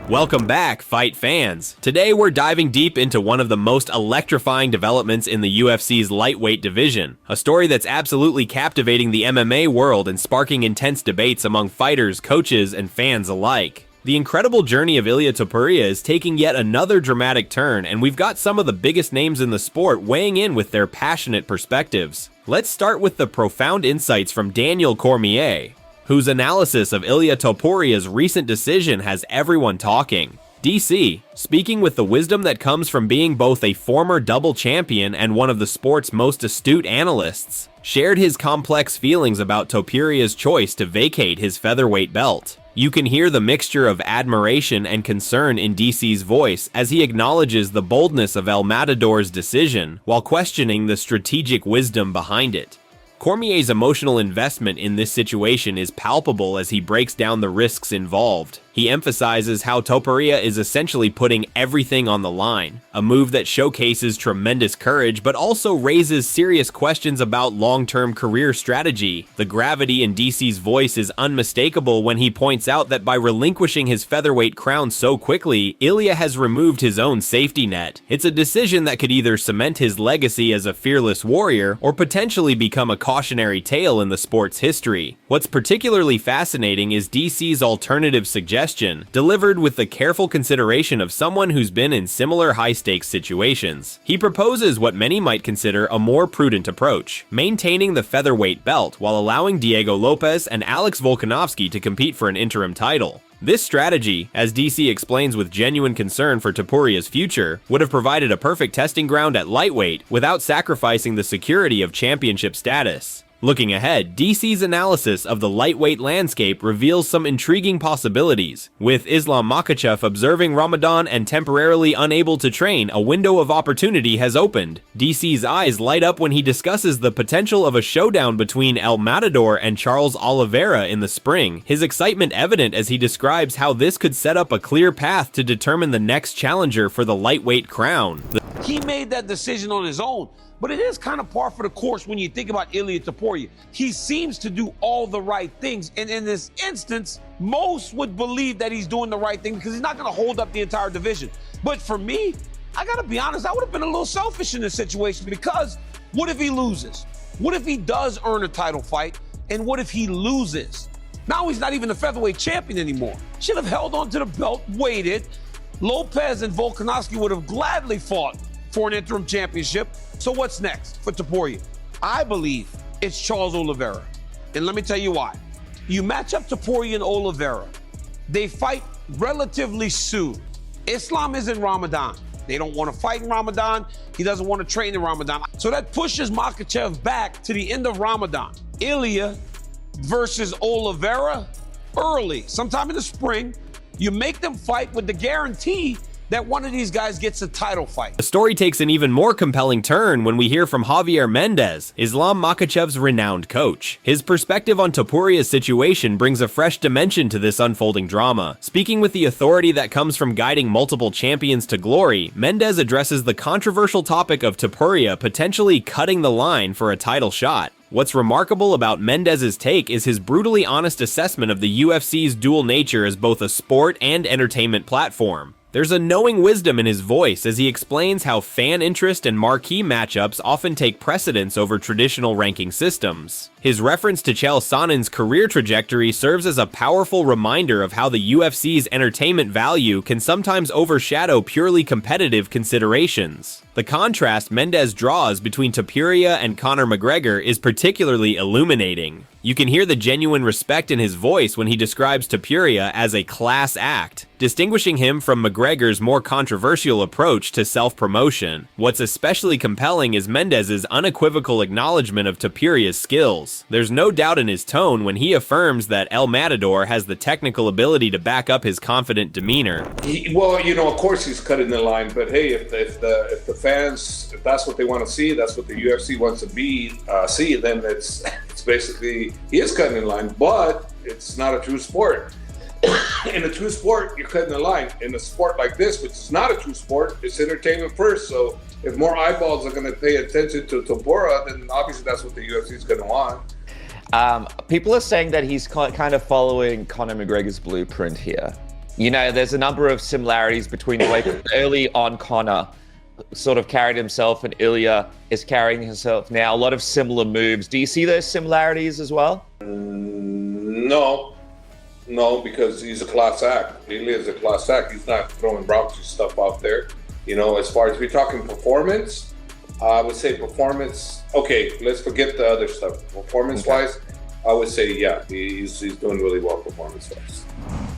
Welcome back, fight fans. Today we're diving deep into one of the most electrifying developments in the UFC's lightweight division, a story that's absolutely captivating the MMA world and sparking intense debates among fighters, coaches, and fans alike. The incredible journey of Ilia Topuria is taking yet another dramatic turn, and we've got some of the biggest names in the sport weighing in with their passionate perspectives. Let's start with the profound insights from Daniel Cormier, whose analysis of Ilia Topuria's recent decision has everyone talking. DC, speaking with the wisdom that comes from being both a former double champion and one of the sport's most astute analysts, shared his complex feelings about Topuria's choice to vacate his featherweight belt. You can hear the mixture of admiration and concern in DC's voice as he acknowledges the boldness of El Matador's decision while questioning the strategic wisdom behind it. Cormier's emotional investment in this situation is palpable as he breaks down the risks involved. He emphasizes how Topuria is essentially putting everything on the line, a move that showcases tremendous courage but also raises serious questions about long-term career strategy. The gravity in DC's voice is unmistakable when he points out that by relinquishing his featherweight crown so quickly, Ilia has removed his own safety net. It's a decision that could either cement his legacy as a fearless warrior or potentially become a cautionary tale in the sport's history. What's particularly fascinating is DC's alternative suggestion, delivered with the careful consideration of someone who's been in similar high-stakes situations. He proposes what many might consider a more prudent approach, maintaining the featherweight belt while allowing Diego Lopez and Alex Volkanovski to compete for an interim title. This strategy, as DC explains with genuine concern for Topuria's future, would have provided a perfect testing ground at lightweight without sacrificing the security of championship status. Looking ahead, DC's analysis of the lightweight landscape reveals some intriguing possibilities. With Islam Makhachev observing Ramadan and temporarily unable to train, a window of opportunity has opened. DC's eyes light up when he discusses the potential of a showdown between El Matador and Charles Oliveira in the spring, his excitement evident as he describes how this could set up a clear path to determine the next challenger for the lightweight crown. He made that decision on his own. But it is kind of par for the course when you think about Ilia Topuria. He seems to do all the right things. And in this instance, most would believe that he's doing the right thing because he's not going to hold up the entire division. But for me, I got to be honest, I would have been a little selfish in this situation because what if he loses? What if he does earn a title fight? And what if he loses? Now he's not even the featherweight champion anymore. Should have held on to the belt, waited. Lopez and Volkanovski would have gladly fought for an interim championship. So what's next for Topuria? I believe it's Charles Oliveira. And let me tell you why. You match up Topuria and Oliveira. They fight relatively soon. Islam is in Ramadan. They don't want to fight in Ramadan. He doesn't want to train in Ramadan. So that pushes Makhachev back to the end of Ramadan. Ilia versus Oliveira early, sometime in the spring. You make them fight with the guarantee that one of these guys gets a title fight. The story takes an even more compelling turn when we hear from Javier Mendez, Islam Makhachev's renowned coach. His perspective on Topuria's situation brings a fresh dimension to this unfolding drama. Speaking with the authority that comes from guiding multiple champions to glory, Mendez addresses the controversial topic of Topuria potentially cutting the line for a title shot. What's remarkable about Mendez's take is his brutally honest assessment of the UFC's dual nature as both a sport and entertainment platform. There's a knowing wisdom in his voice as he explains how fan interest and marquee matchups often take precedence over traditional ranking systems. His reference to Chael Sonnen's career trajectory serves as a powerful reminder of how the UFC's entertainment value can sometimes overshadow purely competitive considerations. The contrast Mendez draws between Topuria and Conor McGregor is particularly illuminating. You can hear the genuine respect in his voice when he describes Topuria as a class act, distinguishing him from McGregor's more controversial approach to self-promotion. What's especially compelling is Mendez's unequivocal acknowledgement of Topuria's skills. There's no doubt in his tone when he affirms that El Matador has the technical ability to back up his confident demeanor. Well, you know, of course he's cutting the line, but hey, if the fans, if that's what they want to see, that's what the UFC wants to see, then it's basically, he is cutting the line, but it's not a true sport. In a true sport, you're cutting the line. In a sport like this, which is not a true sport, it's entertainment first. So if more eyeballs are going to pay attention to Topuria, then obviously that's what the UFC is going to want. People are saying that he's kind of following Conor McGregor's blueprint here. You know, there's a number of similarities between the way early on Conor sort of carried himself and Ilia is carrying himself now. A lot of similar moves. Do you see those similarities as well? No, because he's a class act. Ilia is a class act. He's not throwing raunchy stuff out there. You know, as far as we're talking performance, I would say performance. Okay, let's forget the other stuff. Performance-wise, I would say, yeah, he's doing really well performance-wise.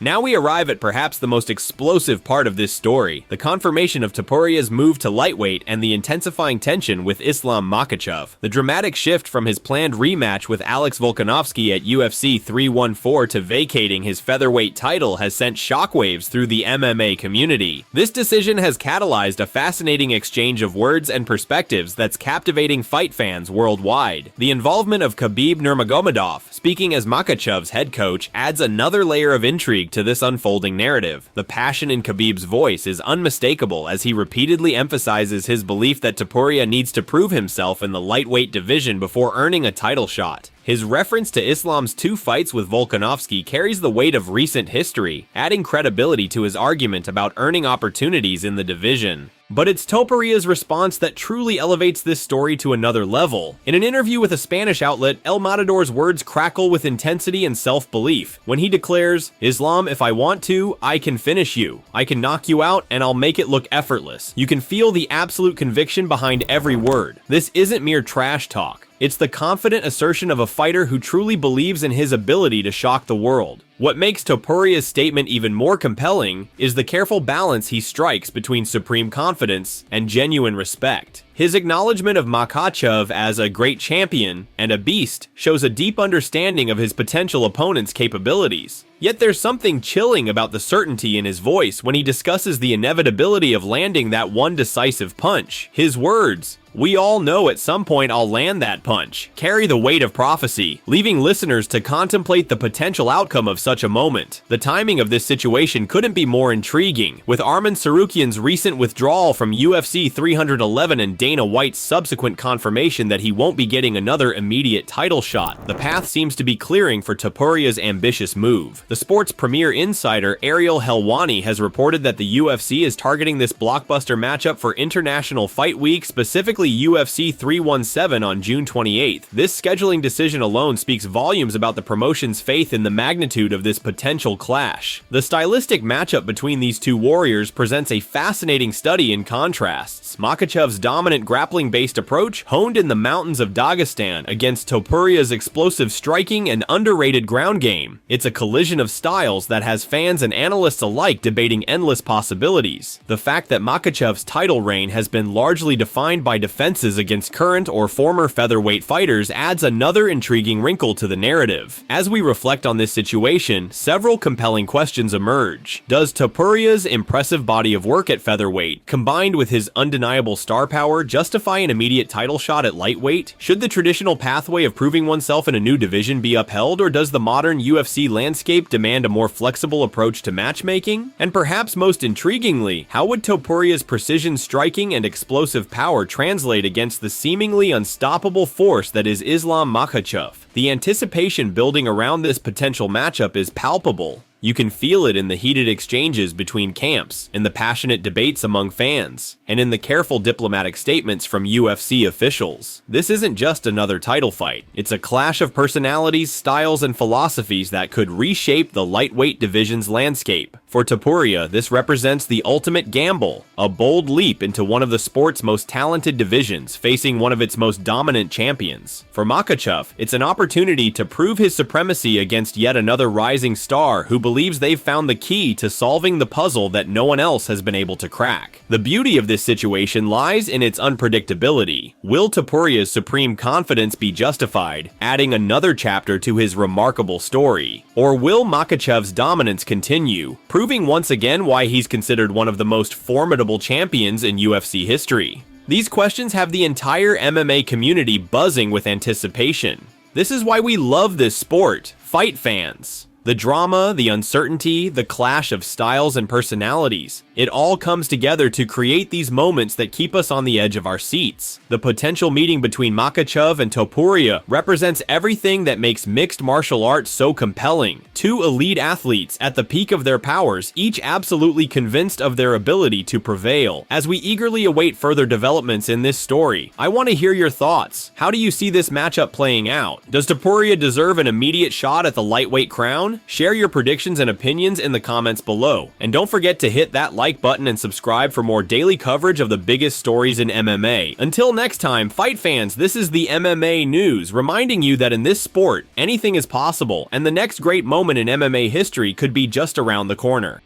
Now we arrive at perhaps the most explosive part of this story, the confirmation of Topuria's move to lightweight and the intensifying tension with Islam Makhachev. The dramatic shift from his planned rematch with Alex Volkanovski at UFC 314 to vacating his featherweight title has sent shockwaves through the MMA community. This decision has catalyzed a fascinating exchange of words and perspectives that's captivating fight fans worldwide. The involvement of Khabib Nurmagomedov, speaking as Makhachev's head coach, adds another layer of intrigue to this unfolding narrative. The passion in Khabib's voice is unmistakable as he repeatedly emphasizes his belief that Topuria needs to prove himself in the lightweight division before earning a title shot. His reference to Islam's 2 fights with Volkanovski carries the weight of recent history, adding credibility to his argument about earning opportunities in the division. But it's Topuria's response that truly elevates this story to another level. In an interview with a Spanish outlet, El Matador's words crackle with intensity and self-belief when he declares, "Islam, if I want to, I can finish you. I can knock you out and I'll make it look effortless." You can feel the absolute conviction behind every word. This isn't mere trash talk. It's the confident assertion of a fighter who truly believes in his ability to shock the world. What makes Topuria's statement even more compelling is the careful balance he strikes between supreme confidence and genuine respect. His acknowledgement of Makhachev as a great champion and a beast shows a deep understanding of his potential opponent's capabilities. Yet there's something chilling about the certainty in his voice when he discusses the inevitability of landing that one decisive punch. His words, "We all know at some point I'll land that punch," carry the weight of prophecy, leaving listeners to contemplate the potential outcome of such a moment. The timing of this situation couldn't be more intriguing, with Arman Sarukian's recent withdrawal from UFC 311 and Dana White's subsequent confirmation that he won't be getting another immediate title shot. The path seems to be clearing for Topuria's ambitious move. The sport's premier insider Ariel Helwani has reported that the UFC is targeting this blockbuster matchup for International Fight Week, specifically UFC 317 on June 28th. This scheduling decision alone speaks volumes about the promotion's faith in the magnitude of this potential clash. The stylistic matchup between these two warriors presents a fascinating study in contrasts. Makhachev's dominant grappling-based approach, honed in the mountains of Dagestan, against Topuria's explosive striking and underrated ground game. It's a collision of styles that has fans and analysts alike debating endless possibilities. The fact that Makhachev's title reign has been largely defined by defenses against current or former featherweight fighters adds another intriguing wrinkle to the narrative. As we reflect on this situation, several compelling questions emerge. Does Topuria's impressive body of work at featherweight, combined with his undeniable star power, justify an immediate title shot at lightweight? Should the traditional pathway of proving oneself in a new division be upheld, or does the modern UFC landscape demand a more flexible approach to matchmaking? And perhaps most intriguingly, how would Topuria's precision striking and explosive power translate against the seemingly unstoppable force that is Islam Makhachev? The anticipation building around this potential matchup is palpable. You can feel it in the heated exchanges between camps, in the passionate debates among fans, and in the careful diplomatic statements from UFC officials. This isn't just another title fight. It's a clash of personalities, styles, and philosophies that could reshape the lightweight division's landscape. For Topuria, this represents the ultimate gamble, a bold leap into one of the sport's most talented divisions, facing one of its most dominant champions. For Makhachev, it's an opportunity to prove his supremacy against yet another rising star who believes they've found the key to solving the puzzle that no one else has been able to crack. The beauty of this situation lies in its unpredictability. Will Topuria's supreme confidence be justified, adding another chapter to his remarkable story? Or will Makhachev's dominance continue, proving once again why he's considered one of the most formidable champions in UFC history? These questions have the entire MMA community buzzing with anticipation. This is why we love this sport, fight fans. The drama, the uncertainty, the clash of styles and personalities. It all comes together to create these moments that keep us on the edge of our seats. The potential meeting between Makhachev and Topuria represents everything that makes mixed martial arts so compelling. Two elite athletes at the peak of their powers, each absolutely convinced of their ability to prevail. As we eagerly await further developments in this story, I want to hear your thoughts. How do you see this matchup playing out? Does Topuria deserve an immediate shot at the lightweight crown? Share your predictions and opinions in the comments below. And don't forget to hit that like button and subscribe for more daily coverage of the biggest stories in MMA. Until next time, fight fans, this is the MMA News, reminding you that in this sport, anything is possible, and the next great moment in MMA history could be just around the corner.